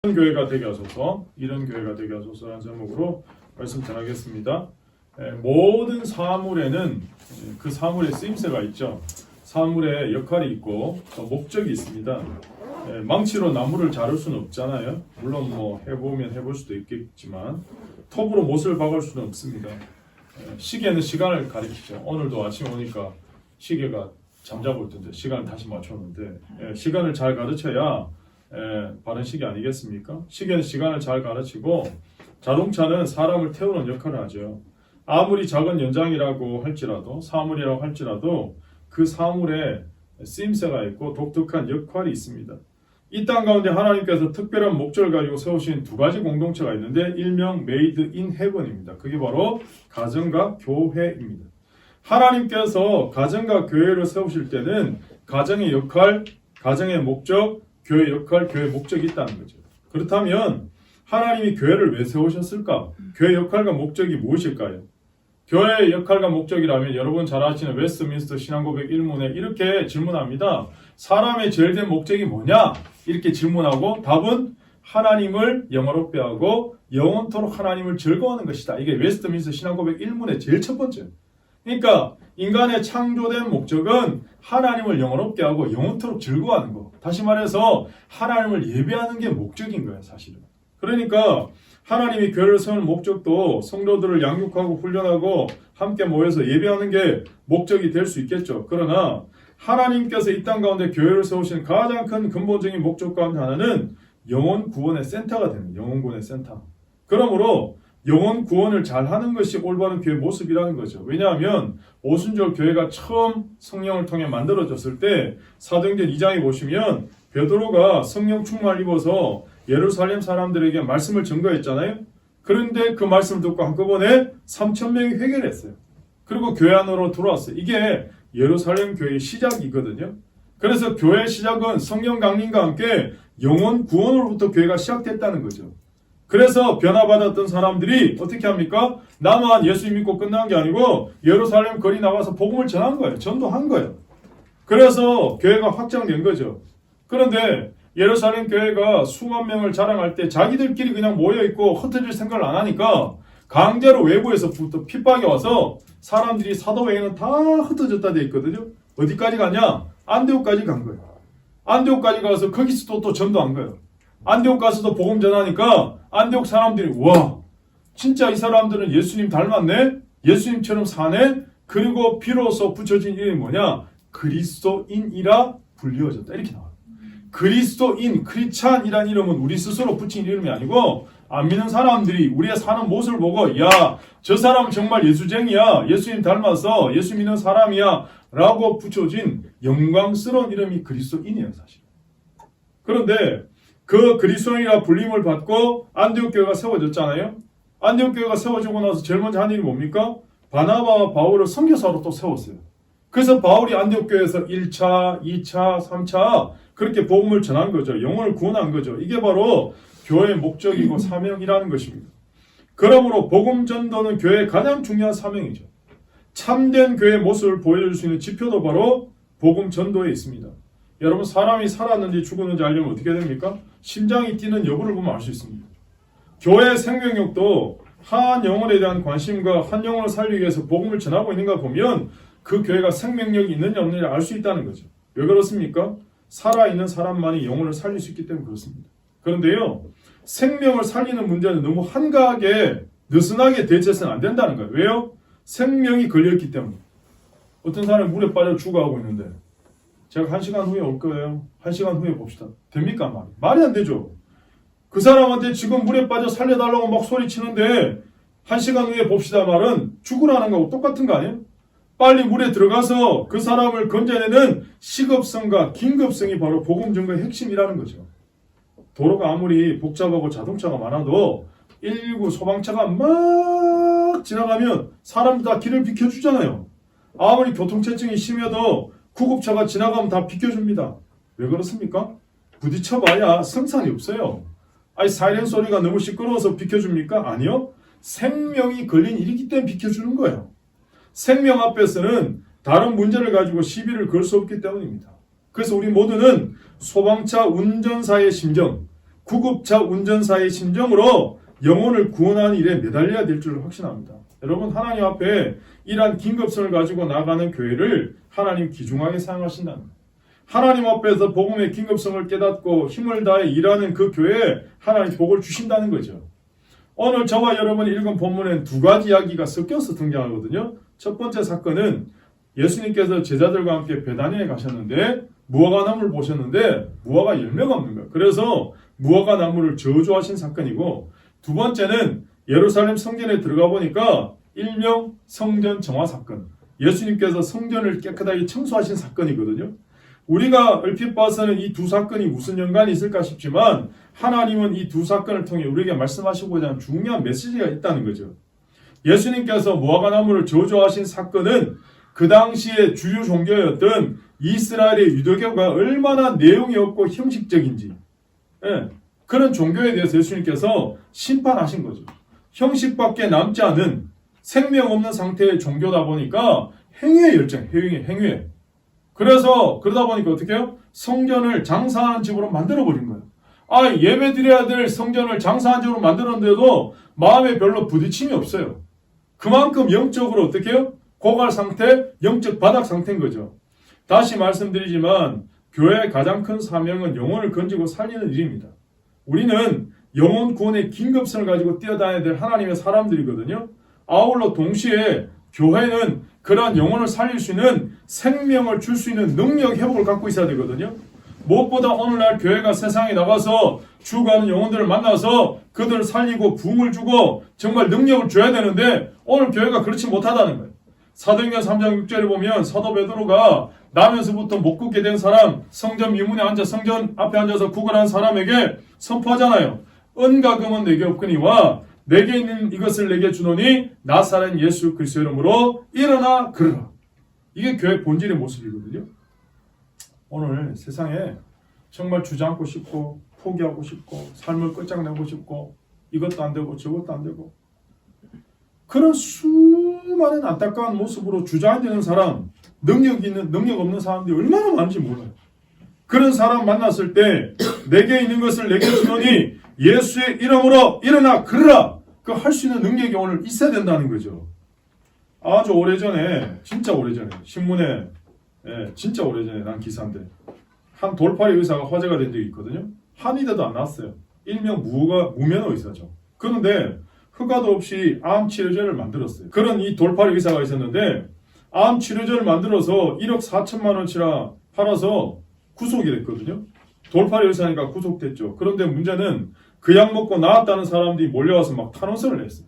이런 교회가 되게 하소서, 이런 교회가 되게 하소서라는 제목으로 말씀 전하겠습니다. 모든 사물에는 그 사물의 쓰임새가 있죠. 사물의 역할이 있고 또 목적이 있습니다. 망치로 나무를 자를 수는 없잖아요. 물론 뭐 해보면 해볼 수도 있겠지만 톱으로 못을 박을 수는 없습니다. 시계는 시간을 가리키죠. 오늘도 아침에 오니까 시계가 잠자고 있던데 시간을 다시 맞췄는데 시간을 잘 가르쳐야 바른 시계 아니겠습니까? 시계는 시간을 잘 가르치고 자동차는 사람을 태우는 역할을 하죠. 아무리 작은 연장이라고 할지라도 사물이라고 할지라도 그 사물에 쓰임새가 있고 독특한 역할이 있습니다. 이 땅 가운데 하나님께서 특별한 목적을 가지고 세우신 두 가지 공동체가 있는데 일명 메이드 인 헤븐입니다. 그게 바로 가정과 교회입니다. 하나님께서 가정과 교회를 세우실 때는 가정의 역할, 가정의 목적, 교회의 역할, 교회의 목적이 있다는 거죠. 그렇다면 하나님이 교회를 왜 세우셨을까? 교회의 역할과 목적이 무엇일까요? 교회의 역할과 목적이라면 여러분 잘 아시는 웨스트민스터 신앙고백 1문에 이렇게 질문합니다. 사람의 제일된 목적이 뭐냐? 이렇게 질문하고 답은 하나님을 영화롭게 하고 영원토록 하나님을 즐거워하는 것이다. 이게 웨스트민스터 신앙고백 1문의 제일 첫 번째. 그러니까 인간의 창조된 목적은 하나님을 영원롭게 하고 영원토록 즐거워하는 거. 다시 말해서 하나님을 예배하는 게 목적인 거예요, 사실은. 그러니까 하나님이 교회를 세우는 목적도 성도들을 양육하고 훈련하고 함께 모여서 예배하는 게 목적이 될 수 있겠죠. 그러나 하나님께서 이 땅 가운데 교회를 세우신 가장 큰 근본적인 목적 가운데 하나는 영혼 구원의 센터가 되는 영혼 구원의 센터. 그러므로 영혼 구원을 잘하는 것이 올바른 교회 모습이라는 거죠. 왜냐하면 오순절 교회가 처음 성령을 통해 만들어졌을 때 사도행전 2장에 보시면 베드로가 성령 충만을 입어서 예루살렘 사람들에게 말씀을 전거했잖아요. 그런데 그 말씀을 듣고 한꺼번에 3,000명이 회개를 했어요. 그리고 교회 안으로 들어왔어요. 이게 예루살렘 교회의 시작이거든요. 그래서 교회의 시작은 성령 강림과 함께 영혼 구원으로부터 교회가 시작됐다는 거죠. 그래서 변화받았던 사람들이 어떻게 합니까? 나만 예수 믿고 끝난 게 아니고 예루살렘 거리 나가서 복음을 전한 거예요. 전도한 거예요. 그래서 교회가 확장된 거죠. 그런데 예루살렘 교회가 수만 명을 자랑할 때 자기들끼리 그냥 모여있고 흩어질 생각을 안 하니까 강제로 외부에서부터 핍박이 와서 사람들이 사도행에는 다 흩어졌다 돼 있거든요. 어디까지 가냐? 안디옥까지 간 거예요. 안디옥까지 가서 거기서도 또 전도한 거예요. 안디옥 가서도 복음 전하니까 안디옥 사람들이 와 진짜 이 사람들은 예수님 닮았네? 예수님처럼 사네? 그리고 비로소 붙여진 이름이 뭐냐? 그리스도인이라 불리워졌다. 이렇게 나와요. 그리스도인, 크리스찬이란 이름은 우리 스스로 붙인 이름이 아니고 안 믿는 사람들이 우리의 사는 모습을 보고 야, 저 사람은 정말 예수쟁이야. 예수님 닮아서 예수 믿는 사람이야. 라고 붙여진 영광스러운 이름이 그리스도인이에요, 사실. 그런데 그 그리스도인이라 불림을 받고 안디옥 교회가 세워졌잖아요. 안디옥 교회가 세워지고 나서 제일 먼저 한 일이 뭡니까? 바나바와 바울을 선교사로 또 세웠어요. 그래서 바울이 안디옥 교회에서 1차, 2차, 3차 그렇게 복음을 전한 거죠. 영혼을 구원한 거죠. 이게 바로 교회의 목적이고 사명이라는 것입니다. 그러므로 복음 전도는 교회의 가장 중요한 사명이죠. 참된 교회의 모습을 보여줄 수 있는 지표도 바로 복음 전도에 있습니다. 여러분 사람이 살았는지 죽었는지 알려면 어떻게 됩니까? 심장이 뛰는 여부를 보면 알 수 있습니다. 교회의 생명력도 한 영혼에 대한 관심과 한 영혼을 살리기 위해서 복음을 전하고 있는가 보면 그 교회가 생명력이 있느냐 없느냐 알 수 있다는 거죠. 왜 그렇습니까? 살아있는 사람만이 영혼을 살릴 수 있기 때문에 그렇습니다. 그런데요, 생명을 살리는 문제는 너무 한가하게 느슨하게 대처해서는 안 된다는 거예요. 왜요? 생명이 걸려있기 때문에. 어떤 사람이 물에 빠져 죽어가고 있는데 제가 1시간 후에 올 거예요. 1시간 후에 봅시다. 됩니까? 말이 안 되죠. 그 사람한테 지금 물에 빠져 살려달라고 막 소리치는데 1시간 후에 봅시다 말은 죽으라는 거하고 똑같은 거 아니에요? 빨리 물에 들어가서 그 사람을 건져내는 시급성과 긴급성이 바로 복음 전도의 핵심이라는 거죠. 도로가 아무리 복잡하고 자동차가 많아도 119 소방차가 막 지나가면 사람들 다 길을 비켜주잖아요. 아무리 교통체증이 심해도 구급차가 지나가면 다 비켜줍니다. 왜 그렇습니까? 부딪혀봐야 승산이 없어요. 아니 사이렌 소리가 너무 시끄러워서 비켜줍니까? 아니요. 생명이 걸린 일이기 때문에 비켜주는 거예요. 생명 앞에서는 다른 문제를 가지고 시비를 걸 수 없기 때문입니다. 그래서 우리 모두는 소방차 운전사의 심정, 구급차 운전사의 심정으로 영혼을 구원하는 일에 매달려야 될 줄 확신합니다. 여러분, 하나님 앞에 이러한 긴급성을 가지고 나가는 교회를 하나님 귀중하게 사용하신다는 거예요. 하나님 앞에서 복음의 긴급성을 깨닫고 힘을 다해 일하는 그 교회에 하나님 복을 주신다는 거죠. 오늘 저와 여러분이 읽은 본문엔 두 가지 이야기가 섞여서 등장하거든요. 첫 번째 사건은 예수님께서 제자들과 함께 베다니에 가셨는데 무화과 나무를 보셨는데 무화과 열매가 없는 거예요. 그래서 무화과 나무를 저주하신 사건이고, 두 번째는 예루살렘 성전에 들어가 보니까 일명 성전 정화 사건, 예수님께서 성전을 깨끗하게 청소하신 사건이거든요. 우리가 얼핏 봐서는 이 두 사건이 무슨 연관이 있을까 싶지만 하나님은 이 두 사건을 통해 우리에게 말씀하시고자 하는 중요한 메시지가 있다는 거죠. 예수님께서 무화과 나무를 저주하신 사건은 그 당시에 주요 종교였던 이스라엘의 유대교가 얼마나 내용이 없고 형식적인지, 그런 종교에 대해서 예수님께서 심판하신 거죠. 형식밖에 남지 않은 생명 없는 상태의 종교다 보니까 행위의 열정, 행위에. 그래서 그러다 보니까 어떻게 해요? 성전을 장사하는 집으로 만들어버린 거예요. 예배 드려야 될 성전을 장사하는 집으로 만들었는데도 마음에 별로 부딪힘이 없어요. 그만큼 영적으로 어떻게 해요? 고갈 상태, 영적 바닥 상태인 거죠. 다시 말씀드리지만 교회의 가장 큰 사명은 영혼을 건지고 살리는 일입니다. 우리는 영혼 구원의 긴급성을 가지고 뛰어다녀야 될 하나님의 사람들이거든요. 아울러 동시에 교회는 그러한 영혼을 살릴 수 있는 생명을 줄 수 있는 능력 회복을 갖고 있어야 되거든요. 무엇보다 오늘날 교회가 세상에 나가서 죽어가는 영혼들을 만나서 그들을 살리고 부흥을 주고 정말 능력을 줘야 되는데 오늘 교회가 그렇지 못하다는 거예요. 사도행전 3장 6절에 보면 사도 베드로가 나면서부터 못 굽게 된 사람, 성전 미문에 앉아 성전 앞에 앉아서 구걸한 사람에게 선포하잖아요. 은과 금은 내게 없거니와 내게 있는 이것을 내게 주노니 나사렛 예수 그리스도 이름으로 일어나 걸으라. 이게 교회 본질의 모습이거든요. 오늘 세상에 정말 주저앉고 싶고 포기하고 싶고 삶을 끝장내고 싶고 이것도 안 되고 저것도 안 되고 그런 수많은 안타까운 모습으로 주저앉는 사람, 능력 있는 능력 없는 사람들이 얼마나 많은지 몰라요. 그런 사람 만났을 때 내게 있는 것을 내게 주노니 예수의 이름으로 일어나 걸으라. 그 할 수 있는 능력이 오늘 있어야 된다는 거죠. 아주 오래전에, 진짜 오래전에 신문에 진짜 오래전에 난 기사인데 한 돌팔이 의사가 화제가 된 적이 있거든요. 한의대도 안 나왔어요. 일명 무면허 의사죠. 그런데 허가도 없이 암 치료제를 만들었어요. 그런 이 돌팔이 의사가 있었는데 암 치료제를 만들어서 1억 4천만 원치나 팔아서 구속이 됐거든요. 돌팔이 의사니까 구속됐죠. 그런데 문제는 그 약 먹고 나았다는 사람들이 몰려와서 막 탄원서를 냈어요.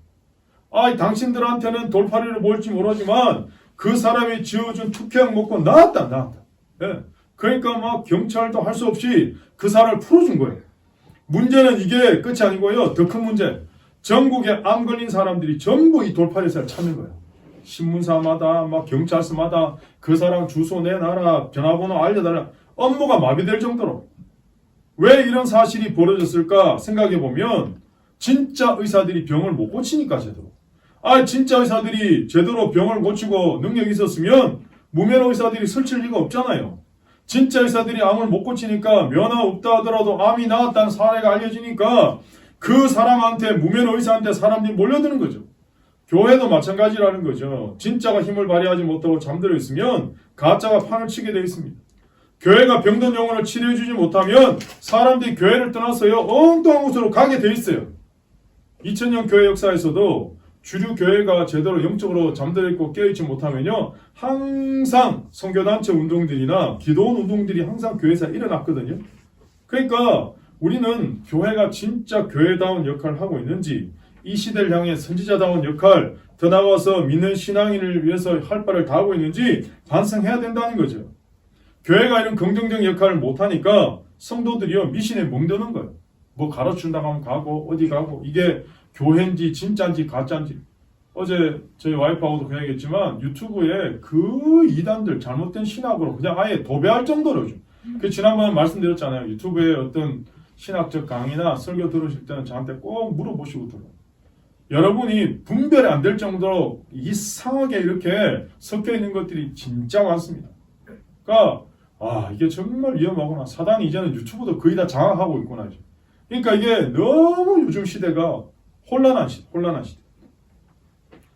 당신들한테는 돌팔이를 뭘지 모르지만 그 사람이 지어준 투표약 먹고 나았다. 그러니까 막 경찰도 할 수 없이 그 사람을 풀어준 거예요. 문제는 이게 끝이 아니고요. 더 큰 문제. 전국에 암 걸린 사람들이 전부 이 돌팔이 의사를 찾는 거예요. 신문사마다 막 경찰서마다 그 사람 주소 내놔라, 전화번호 알려달라. 업무가 마비될 정도로. 왜 이런 사실이 벌어졌을까 생각해보면 진짜 의사들이 병을 못 고치니까 제대로. 진짜 의사들이 제대로 병을 고치고 능력이 있었으면 무면허 의사들이 설칠 리가 없잖아요. 진짜 의사들이 암을 못 고치니까 면허 없다 하더라도 암이 나았다는 사례가 알려지니까 그 사람한테 무면허 의사한테 사람들이 몰려드는 거죠. 교회도 마찬가지라는 거죠. 진짜가 힘을 발휘하지 못하고 잠들어 있으면 가짜가 판을 치게 되어 있습니다. 교회가 병든 영혼을 치료해주지 못하면 사람들이 교회를 떠나서요 엉뚱한 곳으로 가게 돼 있어요. 2000년 교회 역사에서도 주류 교회가 제대로 영적으로 잠들어 있고 깨어있지 못하면요 항상 선교단체 운동들이나 기도원 운동들이 항상 교회에서 일어났거든요. 그러니까 우리는 교회가 진짜 교회다운 역할을 하고 있는지, 이 시대를 향해 선지자다운 역할, 더 나아가서 믿는 신앙인을 위해서 할 바를 다하고 있는지 반성해야 된다는 거죠. 교회가 이런 긍정적 역할을 못하니까 성도들이요 미신에 멍드는 거예요. 뭐 가르친다고 하면 가고 어디 가고 이게 교회인지 진짜인지 가짜인지. 어제 저희 와이프하고도 그 얘기했지만 유튜브에 그 이단들 잘못된 신학으로 그냥 아예 도배할 정도로 그 지난번에 말씀드렸잖아요. 유튜브에 어떤 신학적 강의나 설교 들으실 때는 저한테 꼭 물어보시고 들어요. 여러분이 분별이 안 될 정도로 이상하게 이렇게 섞여 있는 것들이 진짜 많습니다. 그러니까 이게 정말 위험하구나. 사단이 이제는 유튜브도 거의 다 장악하고 있구나. 그러니까 이게 너무 요즘 시대가 혼란한 시대.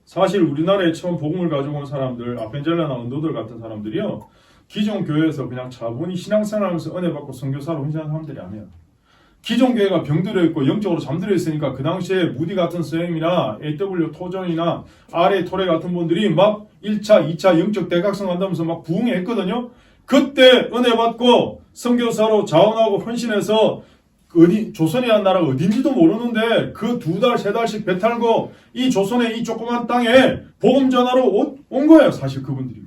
사실 우리나라에 처음 복음을 가지고 온 사람들, 아펜젤라나 은도들 같은 사람들이요, 기존 교회에서 그냥 차분히 신앙생활하면서 은혜 받고 선교사로 헌신하는 사람들이 아니에요. 기존 교회가 병들어 있고 영적으로 잠들어 있으니까 그 당시에 무디 같은 선생님이나 AW 토전이나 RA 토레 같은 분들이 막 1차, 2차 영적 대각성 한다면서 막 부흥했거든요. 그때 은혜 받고 선교사로 자원하고 헌신해서 어디 조선이라는 나라가 어딘지도 모르는데 그 2달, 3달씩 배 탈고 이 조선의 이 조그만 땅에 복음 전하러 온 거예요. 사실 그분들이.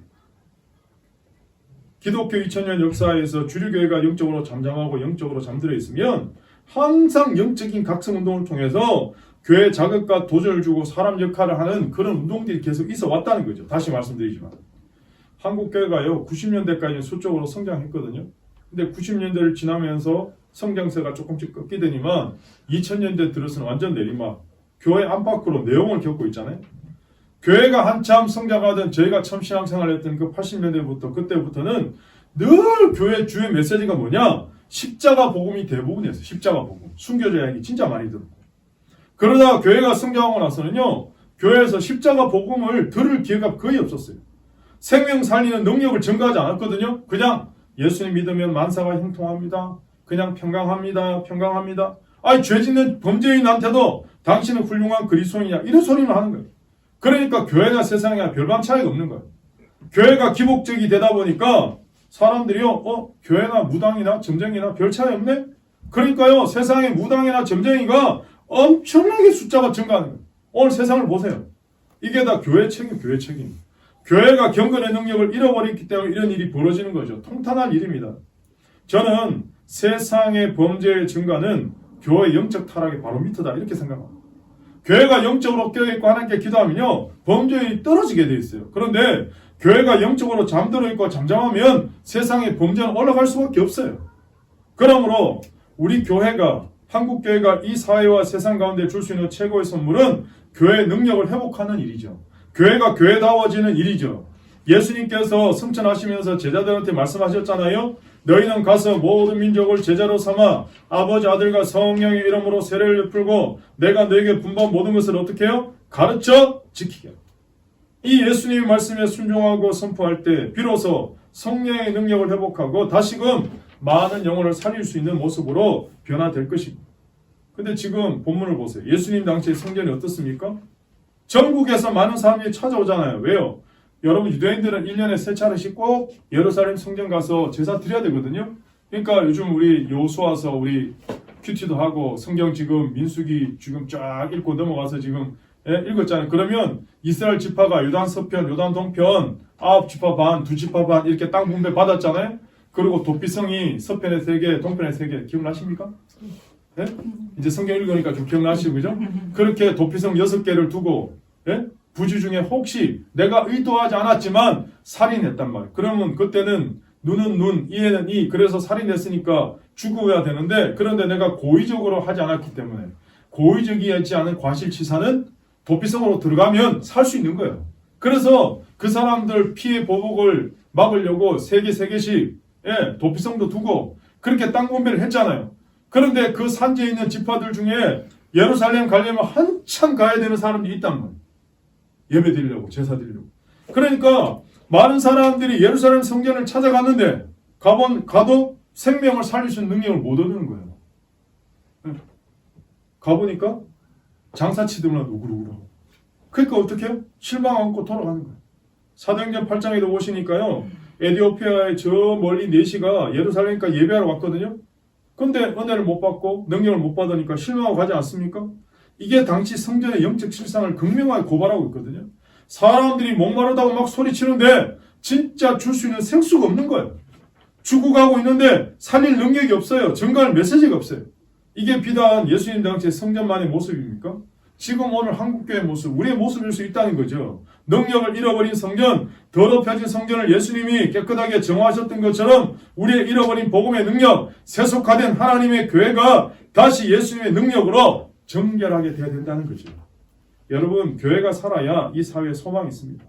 기독교 2000년 역사에서 주류교회가 영적으로 잠잠하고 영적으로 잠들어 있으면 항상 영적인 각성운동을 통해서 교회 자극과 도전을 주고 사람 역할을 하는 그런 운동들이 계속 있어 왔다는 거죠. 다시 말씀드리지만 한국교회가요 90년대까지는 수적으로 성장했거든요. 근데 90년대를 지나면서 성장세가 조금씩 꺾이더니만 2000년대 들어서는 완전 내리막, 교회 안팎으로 내용을 겪고 있잖아요. 교회가 한참 성장하던 저희가 처음 신앙생활을 했던 그 80년대부터 그때부터는 늘 교회 주요 메시지가 뭐냐? 십자가 복음이 대부분이었어요. 십자가 복음. 순교자 얘기 진짜 많이 듣고. 그러다가 교회가 성장하고 나서는요. 교회에서 십자가 복음을 들을 기회가 거의 없었어요. 생명 살리는 능력을 증거하지 않았거든요. 그냥 예수님 믿으면 만사가 형통합니다. 그냥 평강합니다. 아니 죄 짓는 범죄인한테도 당신은 훌륭한 그리스도인이냐 이런 소리를 하는 거예요. 그러니까 교회나 세상이나 별반 차이가 없는 거예요. 교회가 기복적이 되다 보니까 사람들이요, 교회나 무당이나 점쟁이나 별 차이 없네? 그러니까요, 세상에 무당이나 점쟁이가 엄청나게 숫자가 증가하는 거예요. 오늘 세상을 보세요. 이게 다 교회 책임. 교회가 경건의 능력을 잃어버렸기 때문에 이런 일이 벌어지는 거죠. 통탄한 일입니다. 저는 세상의 범죄의 증가는 교회의 영적 타락의 바로 밑이다 이렇게 생각합니다. 교회가 영적으로 깨어있고 하나님께 기도하면요 범죄율이 떨어지게 돼 있어요. 그런데 교회가 영적으로 잠들어 있고 잠잠하면 세상의 범죄는 올라갈 수밖에 없어요. 그러므로 우리 교회가 한국교회가 이 사회와 세상 가운데 줄 수 있는 최고의 선물은 교회의 능력을 회복하는 일이죠. 교회가 교회다워지는 일이죠. 예수님께서 승천하시면서 제자들한테 말씀하셨잖아요. 너희는 가서 모든 민족을 제자로 삼아 아버지 아들과 성령의 이름으로 세례를 베풀고 내가 너에게 분부한 모든 것을 어떻게 해요? 가르쳐 지키게. 이 예수님의 말씀에 순종하고 선포할 때 비로소 성령의 능력을 회복하고 다시금 많은 영혼을 살릴 수 있는 모습으로 변화될 것입니다. 근데 지금 본문을 보세요. 예수님 당시의 성전이 어떻습니까? 전국에서 많은 사람들이 찾아오잖아요. 왜요? 여러분 유대인들은 1년에 3차례씩 꼭 예루살렘 성전 가서 제사 드려야 되거든요. 그러니까 요즘 우리 여호수아서 우리 큐티도 하고 성경 지금 민수기 지금 쫙 읽고 넘어가서 지금 읽었잖아요. 그러면 이스라엘 지파가 요단 서편, 요단 동편 9지파 반, 2지파 반 이렇게 땅 분배 받았잖아요. 그리고 도피성이 서편에 3개, 동편에 3개 기억나십니까? 네? 이제 성경 읽으니까 좀 기억나시고 그죠? 그렇게 도피성 6개를 두고 부지 중에 혹시 내가 의도하지 않았지만 살인했단 말이에요. 그러면 그때는 눈은 눈, 이에는 이, 그래서 살인했으니까 죽어야 되는데 그런데 내가 고의적으로 하지 않았기 때문에 고의적이지 않은 과실치사는 도피성으로 들어가면 살 수 있는 거예요. 그래서 그 사람들 피해 보복을 막으려고 3개씩 도피성도 두고 그렇게 땅 분배를 했잖아요. 그런데 그 산지에 있는 지파들 중에 예루살렘 가려면 한참 가야 되는 사람들이 있단 말이에요. 예배 드리려고, 제사 드리려고. 그러니까 많은 사람들이 예루살렘 성전을 찾아갔는데 가도 생명을 살릴 수 있는 능력을 못 얻는 거예요. 가보니까 장사치들만 우글우글하고. 그러니까 어떻게 해요? 실망하고 돌아가는 거예요. 사도행전 8장에도 보시니까요. 에디오피아의 저 멀리 4시가 예루살렘까지 예배하러 왔거든요. 근데 은혜를 못 받고 능력을 못 받으니까 실망하고 가지 않습니까? 이게 당시 성전의 영적 실상을 극명하게 고발하고 있거든요. 사람들이 목마르다고 막 소리치는데 진짜 줄 수 있는 생수가 없는 거예요. 죽어가고 있는데 살릴 능력이 없어요. 증거할 메시지가 없어요. 이게 비단 예수님 당시의 성전만의 모습입니까? 지금 오늘 한국교회의 모습, 우리의 모습일 수 있다는 거죠. 능력을 잃어버린 성전, 더럽혀진 성전을 예수님이 깨끗하게 정화하셨던 것처럼 우리의 잃어버린 복음의 능력, 세속화된 하나님의 교회가 다시 예수님의 능력으로 정결하게 되어야 된다는 거죠. 여러분, 교회가 살아야 이 사회에 소망이 있습니다.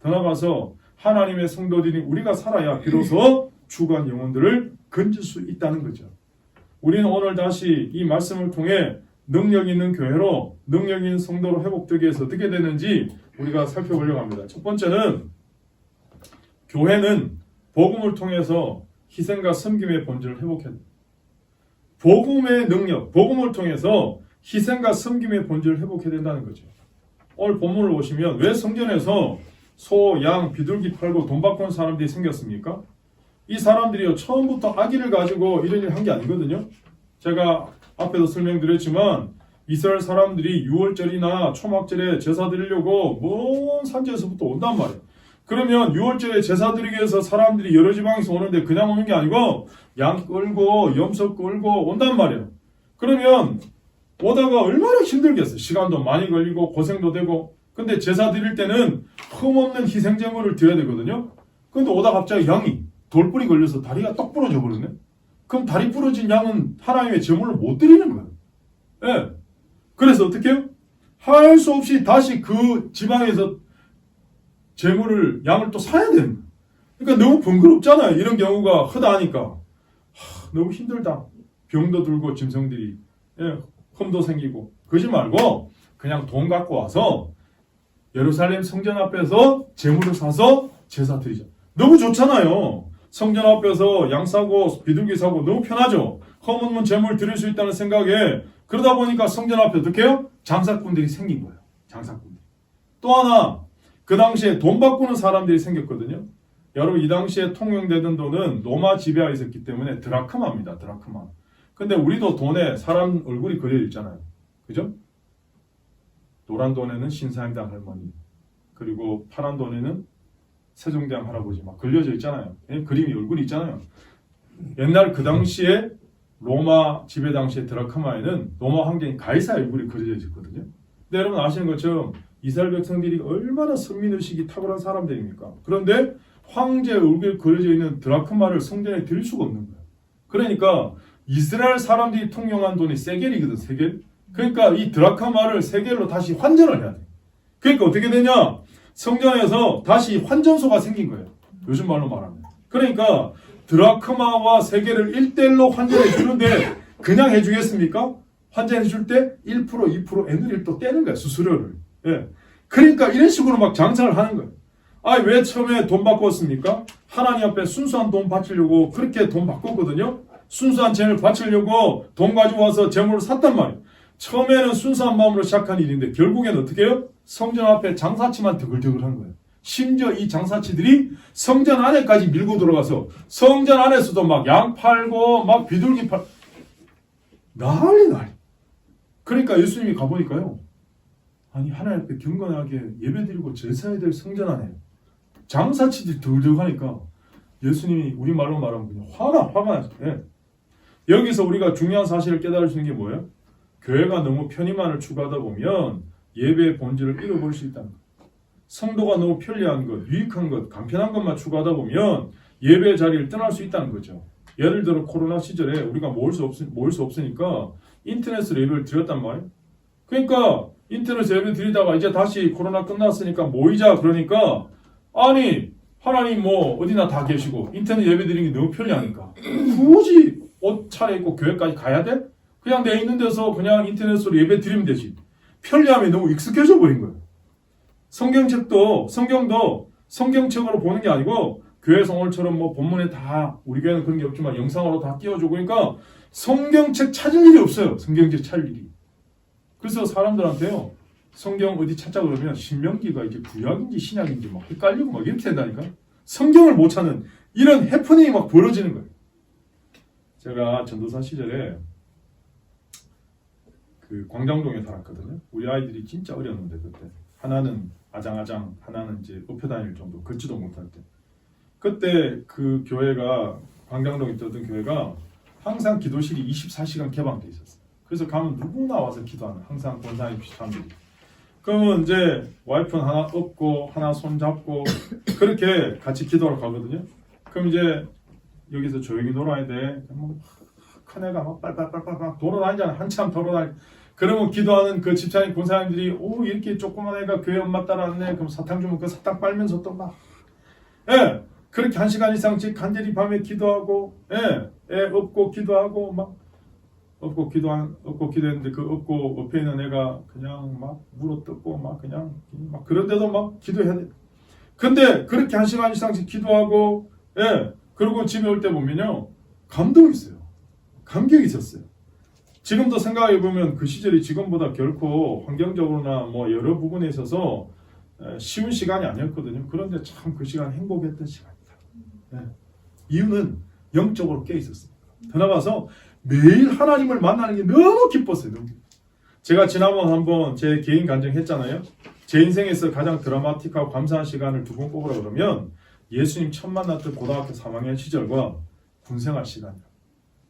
더 나아가서 하나님의 성도들이 우리가 살아야 비로소 죽은 영혼들을 건질 수 있다는 거죠. 우리는 오늘 다시 이 말씀을 통해 능력 있는 교회로, 능력 있는 성도로 회복되기 위해서 어떻게 되는지 우리가 살펴보려고 합니다. 첫 번째는 교회는 복음을 통해서 희생과 섬김의 본질을 회복해야 됩니다. 복음의 능력, 복음을 통해서 희생과 섬김의 본질을 회복해야 된다는 거죠. 오늘 본문을 보시면 왜 성전에서 소, 양, 비둘기 팔고 돈 바꾸는 사람들이 생겼습니까? 이 사람들이요, 처음부터 악의를 가지고 이런 일을 한 게 아니거든요. 제가 앞에도 설명드렸지만 이스라엘 사람들이 6월절이나 초막절에 제사 드리려고 먼 산지에서부터 온단 말이에요. 그러면 6월절에 제사 드리기 위해서 사람들이 여러 지방에서 오는데 그냥 오는 게 아니고 양 끌고 염소 끌고 온단 말이에요. 그러면 오다가 얼마나 힘들겠어요. 시간도 많이 걸리고 고생도 되고. 근데 제사 드릴 때는 흠없는 희생제물을 드려야 되거든요. 근데 오다 갑자기 양이 돌불이 걸려서 다리가 떡 부러져 버렸네. 그럼 다리 부러진 양은 하나님의 제물을 못 드리는 거예요. 예. 그래서 어떻게 해요? 할 수 없이 다시 그 지방에서 제물을, 양을 또 사야 되는 거예요. 그러니까 너무 번거롭잖아요. 이런 경우가 허다하니까. 너무 힘들다. 병도 들고 짐승들이. 예. 흠도 생기고. 그러지 말고 그냥 돈 갖고 와서 예루살렘 성전 앞에서 제물을 사서 제사 드리자. 너무 좋잖아요. 성전 앞에서 양 사고 비둘기 사고 너무 편하죠. 흠없는 제물 드릴 수 있다는 생각에 그러다 보니까 성전 앞에 어떻게 해요? 장사꾼들이 생긴 거예요. 장사꾼들. 또 하나 그 당시에 돈 바꾸는 사람들이 생겼거든요. 여러분 이 당시에 통용되던 돈은 로마 지배하에 있었기 때문에 드라크마입니다. 드라크마. 근데 우리도 돈에 사람 얼굴이 그려져 있잖아요. 그죠? 노란 돈에는 신사임당 할머니, 그리고 파란 돈에는 세종대왕 할아버지 막 그려져 있잖아요. 그림이 얼굴이 있잖아요. 옛날 그 당시에 로마 지배 당시에 드라크마에는 로마 황제인 가이사 얼굴이 그려져 있었거든요. 근데 여러분 아시는 것처럼 이스라엘 백성들이 얼마나 선민의식이 탁월한 사람들입니까? 그런데 황제 얼굴이 그려져 있는 드라크마를 성전에 드릴 수가 없는 거예요. 그러니까 이스라엘 사람들이 통용한 돈이 세겔이거든, 세겔. 그러니까 이 드라크마를 세겔로 다시 환전을 해야 돼. 그러니까 어떻게 되냐? 성전에서 다시 환전소가 생긴 거예요. 요즘 말로 말하면. 그러니까 드라크마와 세겔을 1대1로 환전해 주는데 그냥 해주겠습니까? 환전해 줄 때 1%, 2% N을 또 떼는 거야, 수수료를. 예. 그러니까 이런 식으로 막 장사를 하는 거예요. 왜 처음에 돈 바꿨습니까? 하나님 앞에 순수한 돈 바치려고 그렇게 돈 바꿨거든요. 순수한 재물 바치려고 돈 가지고 와서 재물을 샀단 말이에요. 처음에는 순수한 마음으로 시작한 일인데 결국엔 어떻게 해요? 성전 앞에 장사치만 드글드글한 거예요. 심지어 이 장사치들이 성전 안에까지 밀고 들어가서 성전 안에서도 막 양 팔고 막 비둘기 팔 난리. 그러니까 예수님이 가보니까요. 아니 하나님 앞에 경건하게 예배드리고 제사해야 될 성전 안에 장사치들이 드글드글하니까 예수님이 우리 말로 말하면 그냥 화가 났어요. 예. 여기서 우리가 중요한 사실을 깨달을 수 있는 게 뭐예요? 교회가 너무 편의만을 추구하다 보면 예배의 본질을 잃어버릴 수 있다는 거예요. 성도가 너무 편리한 것, 유익한 것, 간편한 것만 추구하다 보면 예배의 자리를 떠날 수 있다는 거죠. 예를 들어 코로나 시절에 우리가 모일 수 없으니까 인터넷으로 예배를 드렸단 말이에요. 그러니까 인터넷 예배 드리다가 이제 다시 코로나 끝났으니까 모이자 그러니까 아니 하나님 뭐 어디나 다 계시고 인터넷 예배 드리는 게 너무 편리하니까 굳이 옷 차려입고 교회까지 가야 돼? 그냥 내 있는 데서 그냥 인터넷으로 예배 드리면 되지. 편리함에 너무 익숙해져 버린 거예요. 성경도 성경책으로 보는 게 아니고 교회에서 오늘처럼 뭐 본문에 다 우리 교회는 그런 게 없지만 영상으로 다 띄워주고 그러니까 성경책 찾을 일이 없어요. 성경책 찾을 일이. 그래서 사람들한테요. 성경 어디 찾자 그러면 신명기가 이제 구약인지 신약인지 막 헷갈리고 막 이렇게 된다니까. 성경을 못 찾는 이런 해프닝이 막 벌어지는 거예요. 제가 전도사 시절에 그 광장동에 살았거든요. 우리 아이들이 진짜 어렸는데 그때 하나는 아장아장, 하나는 이제 업혀 다닐 정도, 걷지도 못할 때. 그때 그 교회가 광장동에 있던 교회가 항상 기도실이 24시간 개방돼 있었어요. 그래서 가면 누구나 와서 기도하는 항상 권사님 사람들이. 그러면 이제 와이프는 하나 업고 하나 손 잡고 그렇게 같이 기도하러 가거든요. 그럼 이제 여기서 조용히 놀아야 돼. 큰 애가 막 빨빨빨빨 돌아다니잖아. 한참 돌아다니. 그러면 기도하는 그 집사님 권사님들이 오 이렇게 조그만 애가 교회 엄마 따라왔네. 그럼 사탕 주면 그 사탕 빨면서 또 막 그렇게 1시간 이상씩 간절히 밤에 기도하고 애 업고 기도하고 막 업고 기도했는데 그 업고 옆에 있는 애가 그냥 막 물어뜯고 막 그냥 막 그런데도 막 기도해야 돼. 근데 그렇게 1시간 이상씩 기도하고 예 그리고 집에 올 때 보면요 감동이 있어요. 감격이 있었어요. 지금도 생각해 보면 그 시절이 지금보다 결코 환경적으로나 뭐 여러 부분에 있어서 쉬운 시간이 아니었거든요. 그런데 참 그 시간 행복했던 시간이다. 예. 이유는 영적으로 깨 있었어요. 더 나가서 매일 하나님을 만나는 게 너무 기뻤어요. 너무. 제가 지난번 한번 제 개인 간증했잖아요. 제 인생에서 가장 드라마틱하고 감사한 시간을 두 번 꼽으라 그러면 예수님 처음 만났던 고등학교 3학년 시절과 군생활 시간이에요.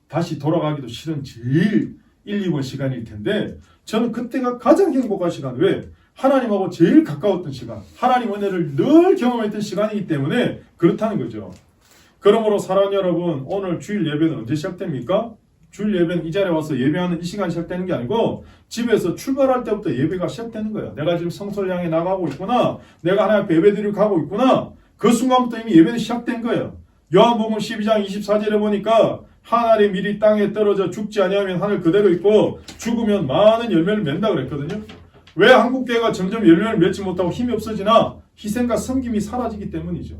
다시 돌아가기도 싫은 제일 1, 2번 시간일 텐데 저는 그때가 가장 행복한 시간. 왜? 하나님하고 제일 가까웠던 시간. 하나님 은혜를 늘 경험했던 시간이기 때문에 그렇다는 거죠. 그러므로 사랑하는 여러분, 오늘 주일 예배는 언제 시작됩니까? 주일 예배는 이 자리에 와서 예배하는 이 시간이 시작되는 게 아니고 집에서 출발할 때부터 예배가 시작되는 거예요. 내가 지금 성소를 향해 나가고 있구나. 내가 하나님 앞에 예배드리고 가고 있구나. 그 순간부터 이미 예배는 시작된 거예요. 요한복음 12장 24절에 보니까 하늘의 밀이 땅에 떨어져 죽지 아니하면 하늘 그대로 있고 죽으면 많은 열매를 맺는다 그랬거든요. 왜 한국교회가 점점 열매를 맺지 못하고 힘이 없어지나? 희생과 섬김이 사라지기 때문이죠.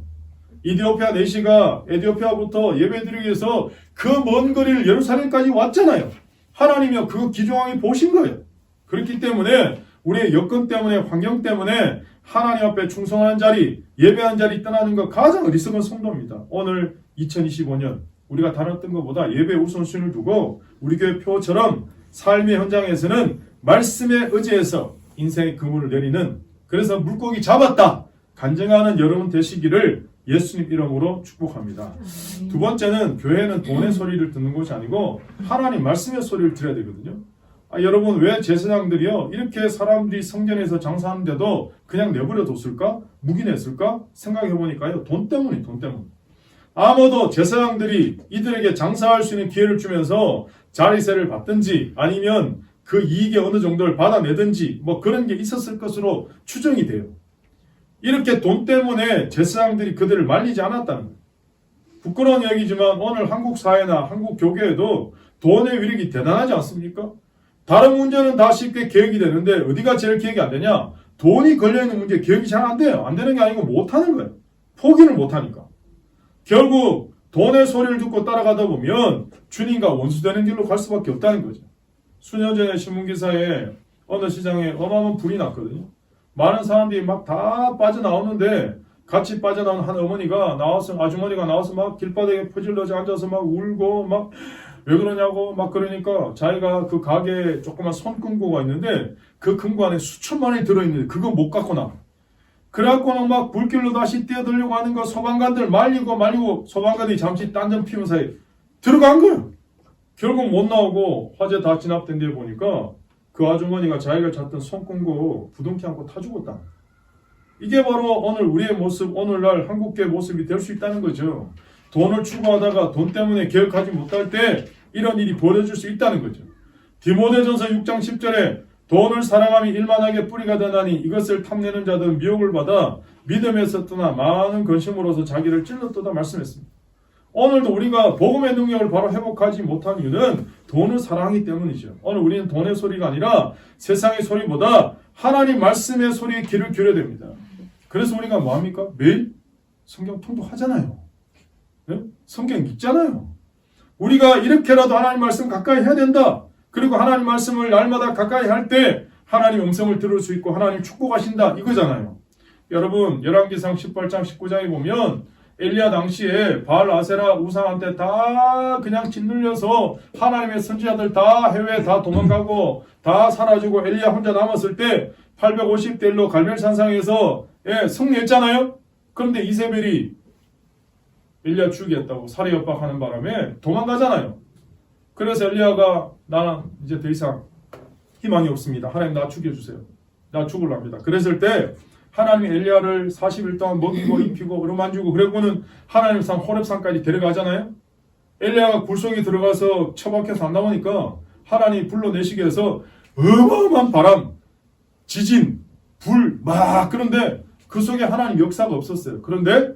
이디오피아 내시가 에디오피아부터 예배드리기 위해서 그 먼 거리를 예루살렘까지 왔잖아요. 하나님이요 그 기중왕이 보신 거예요. 그렇기 때문에 우리의 여건 때문에 환경 때문에 하나님 앞에 충성하는 자리, 예배하는 자리 떠나는 것 가장 어리석은 성도입니다. 오늘 2025년 우리가 다뤘던 것보다 예배 우선순위를 두고 우리 교회 표처럼 삶의 현장에서는 말씀에 의지해서 인생의 그물을 내리는 그래서 물고기 잡았다 간증하는 여러분 되시기를 예수님 이름으로 축복합니다. 두 번째는 교회는 돈의 소리를 듣는 곳이 아니고 하나님 말씀의 소리를 들어야 되거든요. 여러분 왜 제사장들이요 이렇게 사람들이 성전에서 장사하는데도 그냥 내버려 뒀을까? 묵인했을까? 생각해 보니까요 돈 때문에. 아무도 제사장들이 이들에게 장사할 수 있는 기회를 주면서 자리세를 받든지 아니면 그 이익의 어느 정도를 받아내든지 뭐 그런 게 있었을 것으로 추정이 돼요. 이렇게 돈 때문에 제사장들이 그들을 말리지 않았다는 거예요. 부끄러운 얘기지만 오늘 한국 사회나 한국 교계에도 돈의 위력이 대단하지 않습니까? 다른 문제는 다 쉽게 개혁이 되는데 어디가 제일 개혁이 안 되냐? 돈이 걸려있는 문제 개혁이 잘 안 돼요. 안 되는 게 아니고 못하는 거예요. 포기를 못하니까. 결국 돈의 소리를 듣고 따라가다 보면 주님과 원수되는 길로 갈 수밖에 없다는 거죠. 수년 전에 신문기사에 어느 시장에 어마어마한 불이 났거든요. 많은 사람들이 막 다 빠져나오는데 같이 빠져나온 한 어머니가 나와서 아주머니가 나와서 막 길바닥에 퍼질러져 앉아서 막 울고 막 왜 그러냐고 막 그러니까 자기가 그 가게에 조그만 손금고가 있는데 그 금고 안에 수천만 원이 들어있는데 그거 못 갖고 나와. 그래갖고는 막 불길로 다시 뛰어들려고 하는 거 소방관들 말리고 소방관들이 잠시 딴전 피운 사이 들어간 거예요. 결국 못 나오고 화재 다 진압된 데 보니까 그 아주머니가 자기가 찾던 손금고 부둥켜 안고 타 죽었다. 이게 바로 오늘 우리의 모습, 오늘날 한국교회 모습이 될 수 있다는 거죠. 돈을 추구하다가 돈 때문에 개혁하지 못할 때 이런 일이 벌어질 수 있다는 거죠. 디모데전서 6장 10절에 돈을 사랑함이 일만하게 뿌리가 되나니 이것을 탐내는 자들은 미혹을 받아 믿음에서 떠나 많은 근심으로서 자기를 찔렀도다 말씀했습니다. 오늘도 우리가 복음의 능력을 바로 회복하지 못한 이유는 돈을 사랑하기 때문이죠. 오늘 우리는 돈의 소리가 아니라 세상의 소리보다 하나님 말씀의 소리에 귀를 기울여야 됩니다. 그래서 우리가 뭐합니까? 매일 성경 통독하잖아요. 네? 성경 읽잖아요. 우리가 이렇게라도 하나님 말씀 가까이 해야 된다. 그리고 하나님 말씀을 날마다 가까이 할 때 하나님 음성을 들을 수 있고 하나님 축복하신다 이거잖아요. 여러분 열왕기상 18장 19장에 보면 엘리야 당시에 바알 아세라 우상한테 다 그냥 짓눌려서 하나님의 선지자들 다 해외에 다 도망가고 다 사라지고 엘리야 혼자 남았을 때 850대 1로 갈멜산상에서 승리했잖아요. 그런데 이세벨이 엘리야 죽이겠다고 살해 협박하는 바람에 도망가잖아요. 그래서 엘리야가 나는 이제 더 이상 희망이 없습니다. 하나님 나 죽여주세요. 나 죽을랍니다. 그랬을 때 하나님이 엘리야를 40일 동안 먹이고 입히고 어루만지고 그래고는 하나님 산 호렙산까지 데려가잖아요. 엘리야가 굴속에 들어가서 처박혀서 안 나오니까 하나님이 불러내시게 해서 어마어마한 바람, 지진, 불 막 그런데 그 속에 하나님 역사가 없었어요. 그런데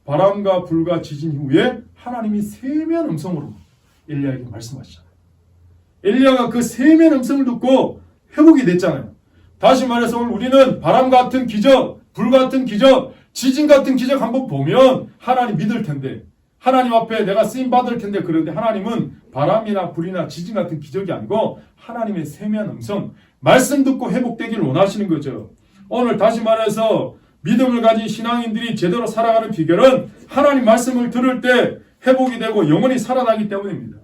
바람과 불과 지진 이후에 하나님이 세미한 음성으로 엘리야에게 말씀하시잖아요. 엘리야가 그 세미한 음성을 듣고 회복이 됐잖아요. 다시 말해서 오늘 우리는 바람 같은 기적, 불 같은 기적, 지진 같은 기적 한번 보면 하나님 믿을 텐데, 하나님 앞에 내가 쓰임 받을 텐데, 그런데 하나님은 바람이나 불이나 지진 같은 기적이 아니고 하나님의 세미한 음성, 말씀 듣고 회복되기를 원하시는 거죠. 오늘 다시 말해서 믿음을 가진 신앙인들이 제대로 살아가는 비결은 하나님 말씀을 들을 때 회복이 되고 영혼이 살아나기 때문입니다.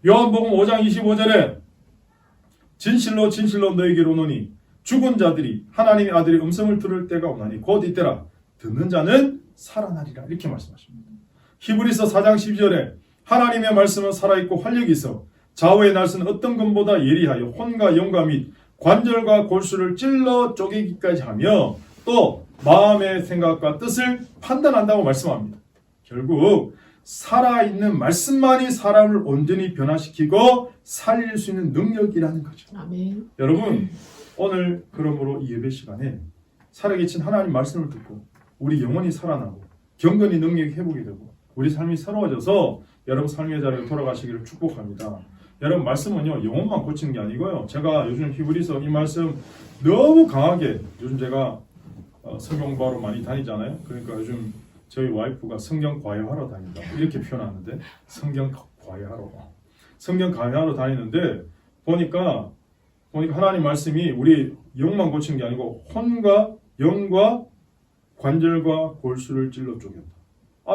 요한복음 5장 25절에 진실로 진실로 너희에게로 오노니 죽은 자들이 하나님의 아들의 음성을 들을 때가 오나니 곧 이때라 듣는 자는 살아나리라 이렇게 말씀하십니다. 히브리서 4장 12절에 하나님의 말씀은 살아있고 활력이 있어 좌우의 날선 어떤 것보다 예리하여 혼과 영과 및 관절과 골수를 찔러 쪼개기까지 하며 또 마음의 생각과 뜻을 판단한다고 말씀합니다. 결국 살아있는 말씀만이 사람을 온전히 변화시키고 살릴 수 있는 능력이라는 거죠. 아멘. 여러분 오늘 그러므로 이 예배 시간에 살아계신 하나님 말씀을 듣고 우리 영혼이 살아나고 경건의 능력이 회복이 되고 우리 삶이 새로워져서 여러분 삶의 자리로 돌아가시기를 축복합니다. 여러분 말씀은요 영혼만 고치는 게 아니고요. 제가 요즘 히브리서 이 말씀 너무 강하게 요즘 제가 성경 공부하러 많이 다니잖아요. 그러니까 요즘 저희 와이프가 성경 과외하러 다닌다 이렇게 표현하는데 성경 과외하러 다니는데 보니까 하나님 말씀이 우리 영만 고치는 게 아니고 혼과 영과 관절과 골수를 찔러 쪼갠다.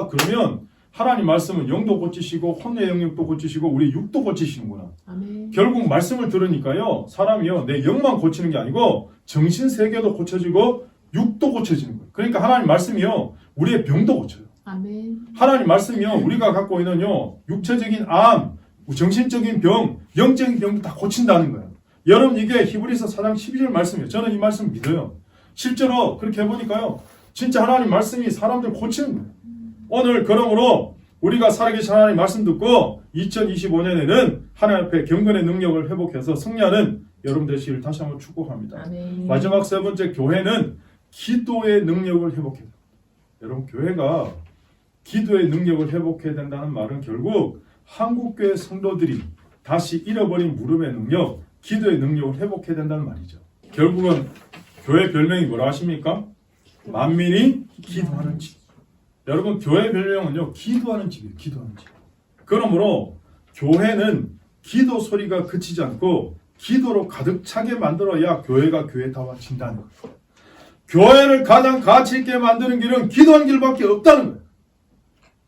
그러면 하나님 말씀은 영도 고치시고 혼의 영역도 고치시고 우리 육도 고치시는구나. 아멘. 결국 말씀을 들으니까요 사람이요 내 영만 고치는 게 아니고 정신 세계도 고쳐지고 육도 고쳐지는 거예요. 그러니까 하나님 말씀이요 우리의 병도 고쳐요. 아멘. 하나님 말씀이요 우리가 갖고 있는요 육체적인 암, 정신적인 병, 영적인 병도 다 고친다는 거예요. 여러분 이게 히브리서 4장 12절 말씀이에요. 저는 이 말씀 믿어요. 실제로 그렇게 해보니까요 진짜 하나님 말씀이 사람들 고치는 거예요. 오늘 그러므로 우리가 살아계신 하나님 말씀 듣고 2025년에는 하나님 앞에 경건의 능력을 회복해서 승리하는 여러분 되시기를 다시 한번 축복합니다. 아멘. 마지막 세 번째 교회는 기도의 능력을 회복해야 됩니다. 여러분 교회가 기도의 능력을 회복해야 된다는 말은 결국 한국교회 성도들이 다시 잃어버린 무릎의 능력, 기도의 능력을 회복해야 된다는 말이죠. 결국은 교회 별명이 뭐라 하십니까? 만민이 기도하는 집. 여러분 교회 별명은요 기도하는 집이에요. 기도하는 집. 그러므로 교회는 기도 소리가 그치지 않고 기도로 가득 차게 만들어야 교회가 교회다워진다는 거예요. 교회를 가장 가치 있게 만드는 길은 기도하는 길밖에 없다는 거예요.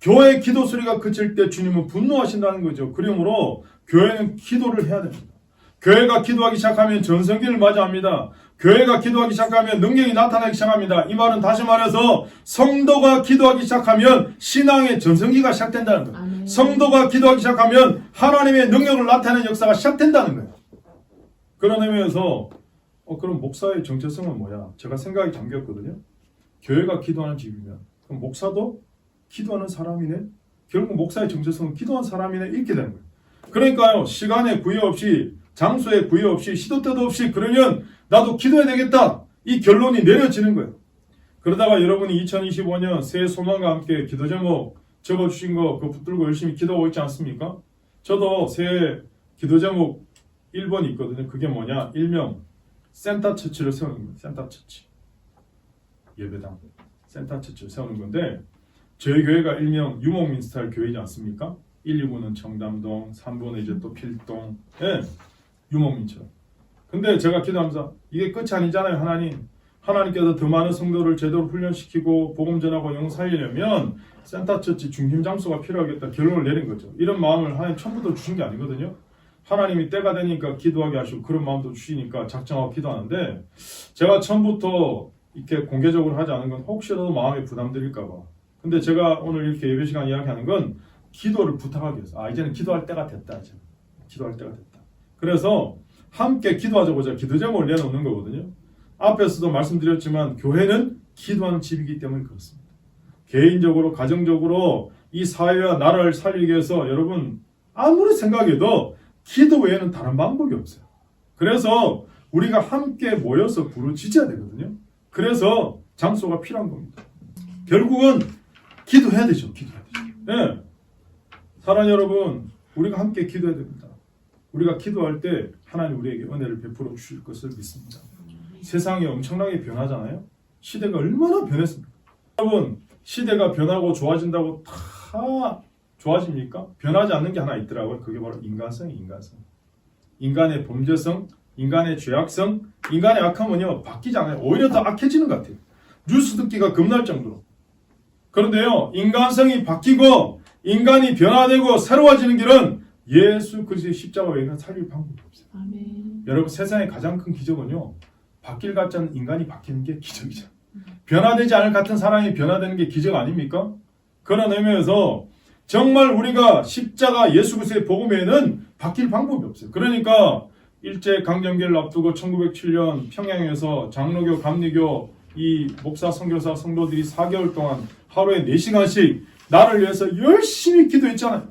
교회의 기도 소리가 그칠 때 주님은 분노하신다는 거죠. 그러므로 교회는 기도를 해야 됩니다. 교회가 기도하기 시작하면 전성기를 맞이합니다. 교회가 기도하기 시작하면 능력이 나타나기 시작합니다. 이 말은 다시 말해서 성도가 기도하기 시작하면 신앙의 전성기가 시작된다는 거예요. 아멘. 성도가 기도하기 시작하면 하나님의 능력을 나타내는 역사가 시작된다는 거예요. 그런 의미에서 그럼 목사의 정체성은 뭐야? 제가 생각이 잠겼거든요. 교회가 기도하는 집이면 그럼 목사도 기도하는 사람이네? 결국 목사의 정체성은 기도하는 사람이네? 이렇게 되는 거예요. 그러니까요. 시간에 구애 없이 장소에 구애 없이 시도 때도 없이 그러면 나도 기도해야 되겠다. 이 결론이 내려지는 거예요. 그러다가 여러분이 2025년 새해 소망과 함께 기도 제목 적어주신 거 그거 붙들고 열심히 기도하고 있지 않습니까? 저도 새해 기도 제목 1번이 있거든요. 그게 뭐냐? 일명 센터처치를 세우는 거예요. 센터처치. 예배당. 센터처치를 세우는 건데 저희 교회가 일명 유목민 스타일 교회이지 않습니까? 1, 2부는 청담동, 3부는 이제 또 필동. 예. 유목민처럼. 근데 제가 기도하면서 이게 끝이 아니잖아요. 하나님께서 더 많은 성도를 제대로 훈련시키고 복음 전하고 영 살리려면 센터처치 중심 장소가 필요하겠다 결론을 내린 거죠. 이런 마음을 하나님 처음부터 주신 게 아니거든요. 하나님이 때가 되니까 기도하게 하시고 그런 마음도 주시니까 작정하고 기도하는데 제가 처음부터 이렇게 공개적으로 하지 않은 건 혹시라도 마음에 부담드릴까 봐. 근데 제가 오늘 이렇게 예배 시간 이야기하는 건 기도를 부탁하기 위해서 이제는 기도할 때가 됐다. 이제 기도할 때가 됐다. 그래서 함께 기도하자고자 기도 제목을 내놓는 거거든요. 앞에서도 말씀드렸지만 교회는 기도하는 집이기 때문에 그렇습니다. 개인적으로 가정적으로 이 사회와 나라를 살리기 위해서 여러분 아무리 생각해도 기도 외에는 다른 방법이 없어요. 그래서 우리가 함께 모여서 부르짖어야 되거든요. 그래서 장소가 필요한 겁니다. 결국은 기도해야 되죠. 기도해야 되죠. 네. 사랑하는 여러분, 우리가 함께 기도해야 됩니다. 우리가 기도할 때 하나님 우리에게 은혜를 베풀어 주실 것을 믿습니다. 세상이 엄청나게 변하잖아요. 시대가 얼마나 변했습니까? 여러분, 시대가 변하고 좋아진다고 다 좋아집니까? 변하지 않는 게 하나 있더라고요. 그게 바로 인간성이 인간성. 인간의 범죄성, 인간의 죄악성, 인간의 악함은요 바뀌지 않아요. 오히려 더 악해지는 것 같아요. 뉴스 듣기가 겁날 정도로. 그런데요, 인간성이 바뀌고 인간이 변화되고 새로워지는 길은 예수 그리스도의 십자가 외에는 살릴 방법이 없어요. 아멘. 여러분, 세상의 가장 큰 기적은요, 바뀔 같지 않은 인간이 바뀌는 게 기적이죠. 변화되지 않을 같은 사람이 변화되는 게 기적 아닙니까? 그런 의미에서 정말 우리가 십자가 예수 그리스도의 복음에는 바뀔 방법이 없어요. 그러니까 일제 강점기를 앞두고 1907년 평양에서 장로교, 감리교 이 목사, 선교사, 성도들이 4개월 동안 하루에 4시간씩 나를 위해서 열심히 기도했잖아요.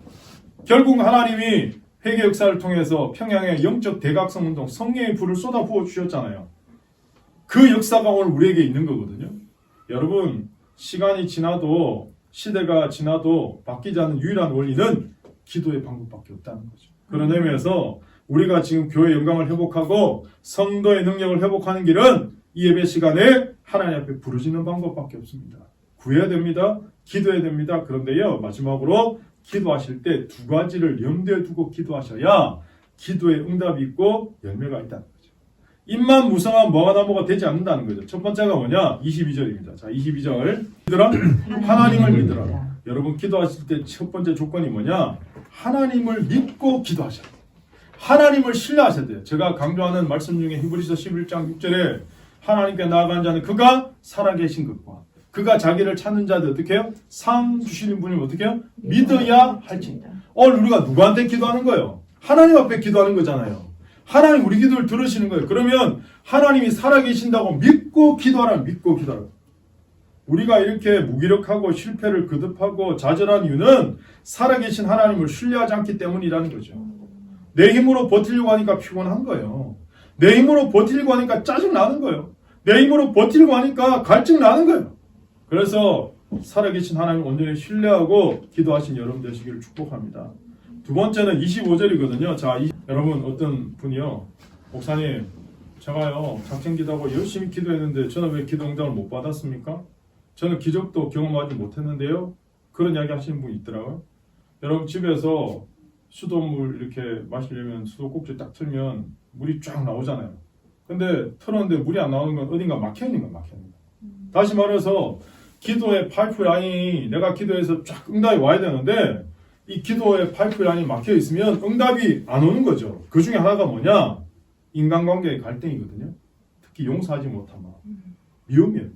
결국 하나님이 회개 역사를 통해서 평양의 영적 대각성 운동, 성령의 불을 쏟아부어 주셨잖아요. 그 역사가 오늘 우리에게 있는 거거든요. 여러분, 시간이 지나도 시대가 지나도 바뀌지 않는 유일한 원리는 기도의 방법밖에 없다는 거죠. 그런 의미에서 우리가 지금 교회 영광을 회복하고 성도의 능력을 회복하는 길은 이 예배 시간에 하나님 앞에 부르짖는 방법밖에 없습니다. 구해야 됩니다. 기도해야 됩니다. 그런데요, 마지막으로 기도하실 때 두 가지를 염두에 두고 기도하셔야 기도에 응답이 있고 열매가 있다는 거죠. 입만 무성한 뭐가 되지 않는다는 거죠. 첫 번째가 뭐냐? 22절입니다. 자, 22절. 믿으라? 하나님을 믿으라. 여러분, 기도하실 때 첫 번째 조건이 뭐냐? 하나님을 믿고 기도하셔야 돼요. 하나님을 신뢰하셔야 돼요. 제가 강조하는 말씀 중에 히브리서 11장 6절에 하나님께 나아간 자는 그가 살아계신 것과 그가 자기를 찾는 자들 어떻게 해요? 상 주시는 분이 어떻게 해요? 믿어야 할지. 오늘 우리가 누구한테 기도하는 거예요? 하나님 앞에 기도하는 거잖아요. 하나님 우리 기도를 들으시는 거예요. 그러면 하나님이 살아계신다고 믿고 기도하라. 믿고 기도하라. 우리가 이렇게 무기력하고 실패를 거듭하고 좌절한 이유는 살아계신 하나님을 신뢰하지 않기 때문이라는 거죠. 내 힘으로 버티려고 하니까 피곤한 거예요. 내 힘으로 버티려고 하니까 짜증나는 거예요. 내 힘으로 버티려고 하니까 갈증 나는 거예요. 그래서 살아계신 하나님을 온전히 신뢰하고 기도하신 여러분 되시기를 축복합니다. 두 번째는 25절이거든요. 자, 여러분 어떤 분이요. 목사님, 제가요 작정 기도하고 열심히 기도했는데 저는 왜 기도 응답을 못 받았습니까? 저는 기적도 경험하지 못했는데요. 그런 이야기 하시는 분이 있더라고요. 여러분 집에서 수돗물 이렇게 마시려면 수도꼭지 딱 틀면 물이 쫙 나오잖아요. 근데 틀었는데 물이 안 나오는 건 어딘가 막혀 있는 건 막혀 있는 거예요. 다시 말해서 기도의 파이프라인이 내가 기도해서 쫙 응답이 와야 되는데 이 기도의 파이프라인이 막혀 있으면 응답이 안 오는 거죠. 그 중에 하나가 뭐냐? 인간관계의 갈등이거든요. 특히 용서하지 못한 마음. 미움이에요.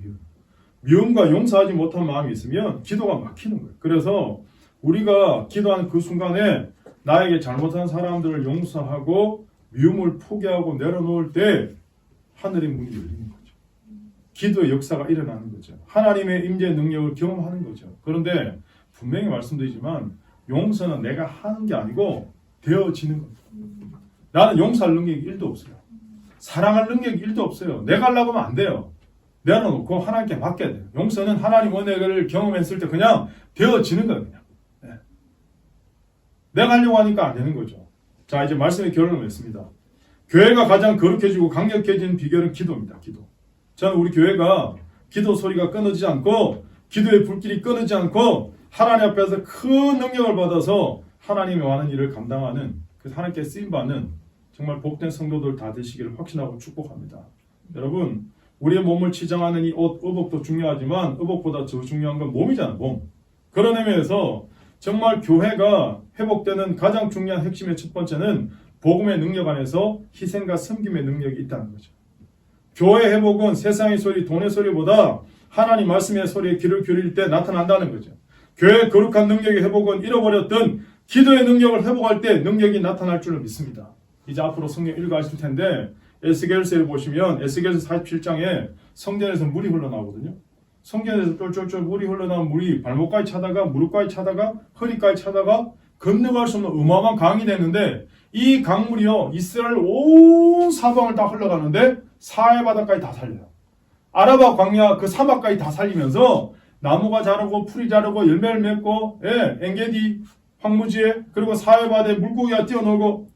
미움과 용서하지 못한 마음이 있으면 기도가 막히는 거예요. 그래서 우리가 기도하는 그 순간에 나에게 잘못한 사람들을 용서하고 미움을 포기하고 내려놓을 때 하늘의 문이 열리는 거죠. 기도의 역사가 일어나는 거죠. 하나님의 임재의 능력을 경험하는 거죠. 그런데 분명히 말씀드리지만 용서는 내가 하는 게 아니고 되어지는 겁니다. 나는 용서할 능력이 1도 없어요. 사랑할 능력이 1도 없어요. 내가 하려고 하면 안 돼요. 내려놓고 하나님께 맡겨야 돼요. 용서는 하나님 은혜를 경험했을 때 그냥 되어지는 거예요. 그냥. 네. 내가 하려고 하니까 안 되는 거죠. 자, 이제 말씀의 결론을 맺습니다. 교회가 가장 거룩해지고 강력해지는 비결은 기도입니다. 기도. 저는 우리 교회가 기도 소리가 끊어지지 않고 기도의 불길이 끊어지지 않고 하나님 앞에서 큰 능력을 받아서 하나님의 많은 일을 감당하는 그 하나님께 쓰임받는 정말 복된 성도들 다 되시기를 확신하고 축복합니다. 여러분, 우리의 몸을 치장하는 이 옷, 의복도 중요하지만 의복보다 더 중요한 건 몸이잖아요. 몸. 그런 의미에서 정말 교회가 회복되는 가장 중요한 핵심의 첫 번째는 복음의 능력 안에서 희생과 섬김의 능력이 있다는 거죠. 교회 회복은 세상의 소리, 돈의 소리보다 하나님 말씀의 소리에 귀를 기울일 때 나타난다는 거죠. 교회의 거룩한 능력의 회복은 잃어버렸던 기도의 능력을 회복할 때 능력이 나타날 줄을 믿습니다. 이제 앞으로 성경 읽어가실 텐데 에스겔서를 보시면 에스겔서 47장에 성전에서 물이 흘러나오거든요. 성전에서 쫄쫄쫄 물이 흘러나온 물이 발목까지 차다가 무릎까지 차다가 허리까지 차다가 건너갈 수 없는 어마어마한 강이 됐는데 이 강물이요 이스라엘 온 사방을 다 흘러가는데 사해 바다까지 다 살려요. 아라바 광야 그 사막까지 다 살리면서 나무가 자라고 풀이 자라고 열매를 맺고 엔게디 황무지에 그리고 사해 바다에 물고기가 뛰어놀고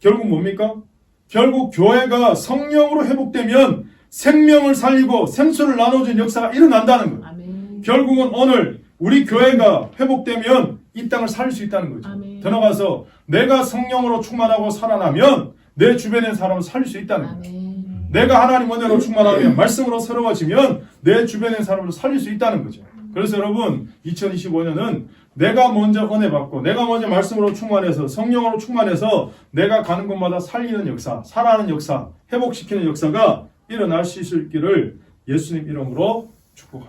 결국 뭡니까? 결국 교회가 성령으로 회복되면 생명을 살리고 생수를 나눠주는 역사가 일어난다는 거예요. 아멘. 결국은 오늘 우리 교회가 회복되면 이 땅을 살릴 수 있다는 거죠. 아멘. 더 나가서 내가 성령으로 충만하고 살아나면 내 주변의 사람을 살릴 수 있다는 거예요. 아멘. 내가 하나님 은혜로 충만하면 말씀으로 새로워지면 내 주변의 사람을 살릴 수 있다는 거죠. 그래서 여러분 2025년은 내가 먼저 은혜 받고 내가 먼저 말씀으로 충만해서 성령으로 충만해서 내가 가는 곳마다 살리는 역사, 살아나는 역사, 회복시키는 역사가 일어날 수 있을 길을 예수님 이름으로 축복합니다.